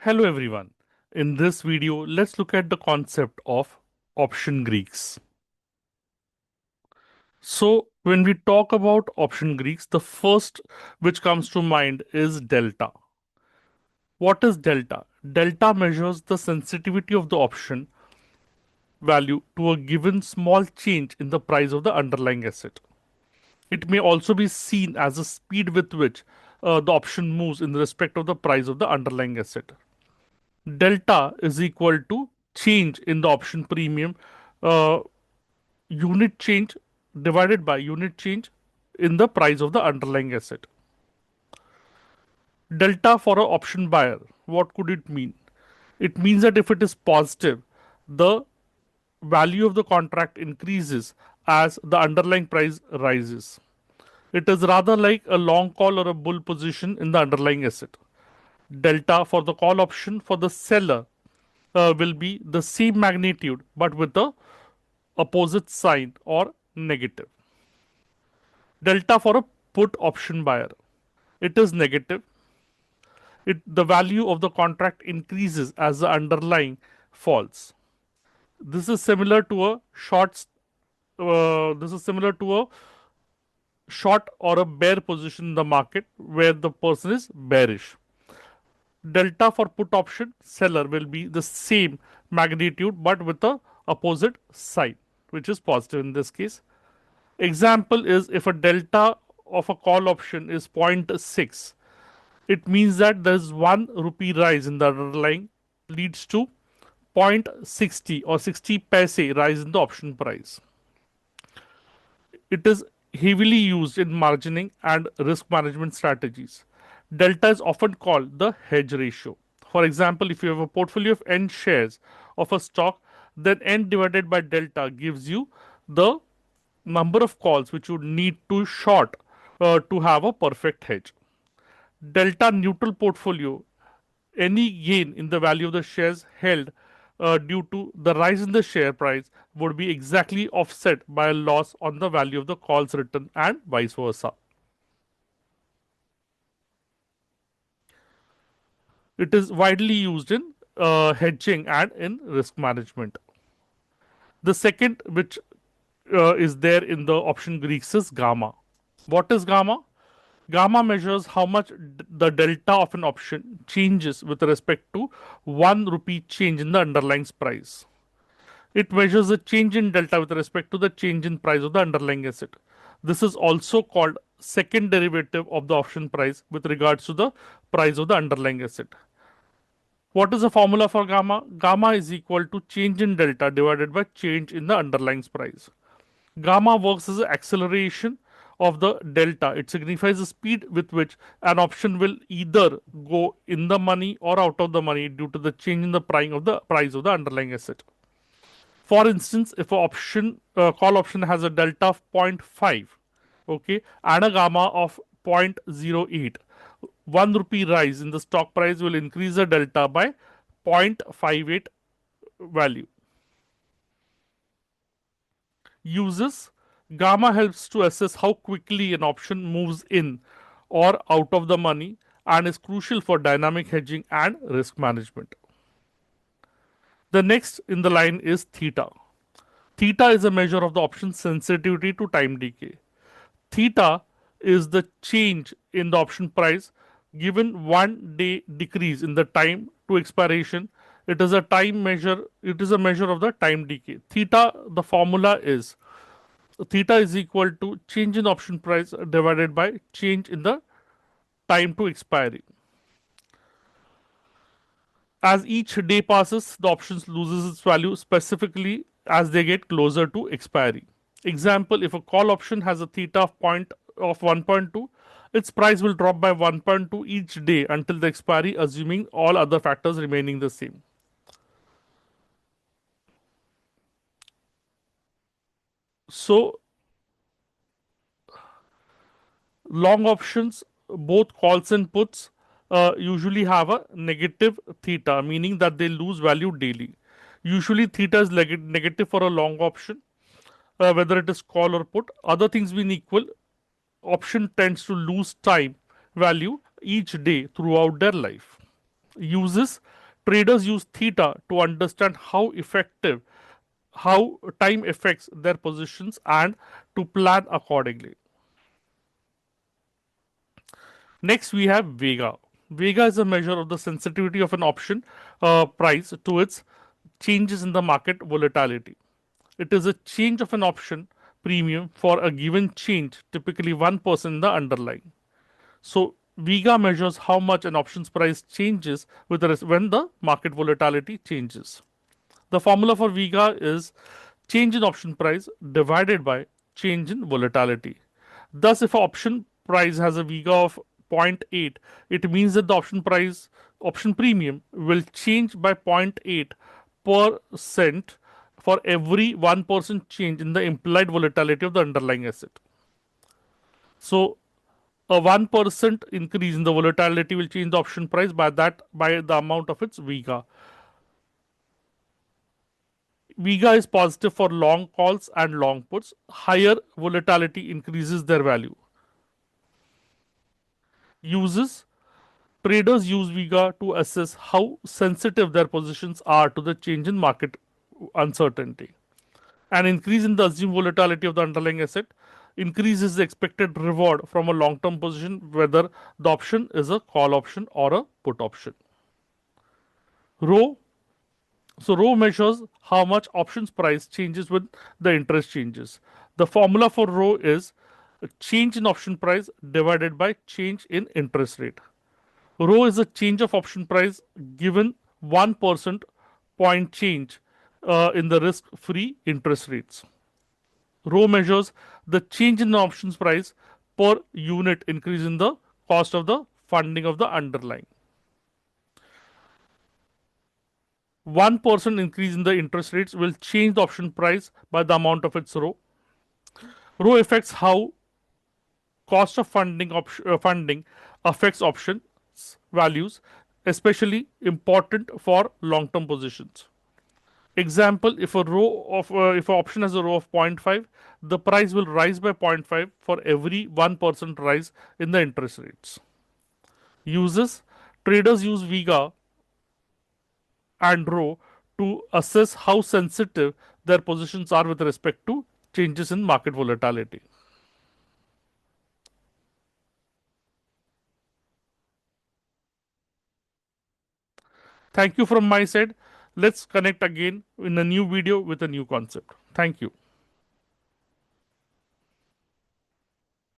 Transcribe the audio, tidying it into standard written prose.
Hello everyone. In this video, let's look at the concept of option Greeks. So when we talk about option Greeks, the first which comes to mind is delta. What is delta? Delta measures the sensitivity of the option value to a given small change in the price of the underlying asset. It may also be seen as the speed with which the option moves in respect of the price of the underlying asset. Delta is equal to change in the option premium, uh, unit change divided by unit change in the price of the underlying asset. Delta for an option buyer, what could it mean? It means that if it is positive, the value of the contract increases as the underlying price rises. It is rather like a long call or a bull position in the underlying asset. Delta for the call option for the seller will be the same magnitude but with the opposite sign or negative. Delta for a put option buyer, it is negative. The value of the contract increases as the underlying falls. This is similar to a short. This is similar to a short or a bear position in the market where the person is bearish. Delta for put option seller will be the same magnitude but with the opposite sign, which is positive in this case. Example is if a delta of a call option is 0.6, it means that there is 1 rupee rise in the underlying leads to 0.60 or 60 paise rise in the option price. It is heavily used in margining and risk management strategies. Delta is often called the hedge ratio. For example, if you have a portfolio of N shares of a stock, then N divided by delta gives you the number of calls which you would need to short to have a perfect hedge. Delta neutral portfolio, any gain in the value of the shares held due to the rise in the share price would be exactly offset by a loss on the value of the calls written and vice versa. It is widely used in hedging and in risk management. The second, which is there in the option Greeks, is gamma. What is gamma? Gamma measures how much the delta of an option changes with respect to 1 rupee change in the underlying price. It measures the change in delta with respect to the change in price of the underlying asset. This is also called second derivative of the option price with regards to the price of the underlying asset. What is the formula for gamma? Gamma is equal to change in delta divided by change in the underlying price. Gamma works as an acceleration of the delta. It signifies the speed with which an option will either go in the money or out of the money due to the change in the price of the underlying asset. For instance, if a option call option has a delta of 0.5, okay, and a gamma of 0.08, 1 rupee rise in the stock price will increase the delta by 0.58 value. Uses gamma helps to assess how quickly an option moves in or out of the money and is crucial for dynamic hedging and risk management. The next in the line is theta. Theta is a measure of the option sensitivity to time decay. Theta is the change in the option price given 1 day decrease in the time to expiration. It is a time measure, it is a measure of the time decay. Theta, the formula is theta is equal to change in option price divided by change in the time to expiry. As each day passes, the options loses its value specifically as they get closer to expiry. Example, if a call option has a theta of 1.2, its price will drop by 1.2 each day until the expiry, assuming all other factors remaining the same. So long options, both calls and puts, usually have a negative theta, meaning that they lose value daily. Usually theta is negative for a long option, whether it is call or put. Other things being equal, option tends to lose time value each day throughout their life. Uses Traders use theta to understand how time affects their positions and to plan accordingly. Next, we have Vega. Vega is a measure of the sensitivity of an option price to its changes in the market volatility. It is a change of an option premium for a given change, typically 1% in the underlying. So, Vega measures how much an options price changes when the market volatility changes. The formula for Vega is change in option price divided by change in volatility. Thus, if an option price has a Vega of zero point 0.8, it means that the option premium will change by 0.8% for every 1% change in the implied volatility of the underlying asset. So, a 1% increase in the volatility will change the option price by the amount of its Vega. Vega is positive for long calls and long puts. Higher volatility increases their value. Uses Traders use Vega to assess how sensitive their positions are to the change in market uncertainty. An increase in the assumed volatility of the underlying asset increases the expected reward from a long term position, whether the option is a call option or a put option. Rho Rho measures how much options price changes with the interest changes. The formula for rho is change in option price divided by change in interest rate. Rho is a change of option price given 1% point change in the risk free interest rates. Rho measures the change in the options price per unit increase in the cost of the funding of the underlying. 1% increase in the interest rates will change the option price by the amount of its rho. Rho affects how cost of funding affects options values, especially important for long-term positions. Example: if an option has a rho of 0.5, the price will rise by 0.5 for every 1% rise in the interest rates. Uses Traders use Vega and rho to assess how sensitive their positions are with respect to changes in market volatility. Thank you from my side. Let's connect again in a new video with a new concept. Thank you.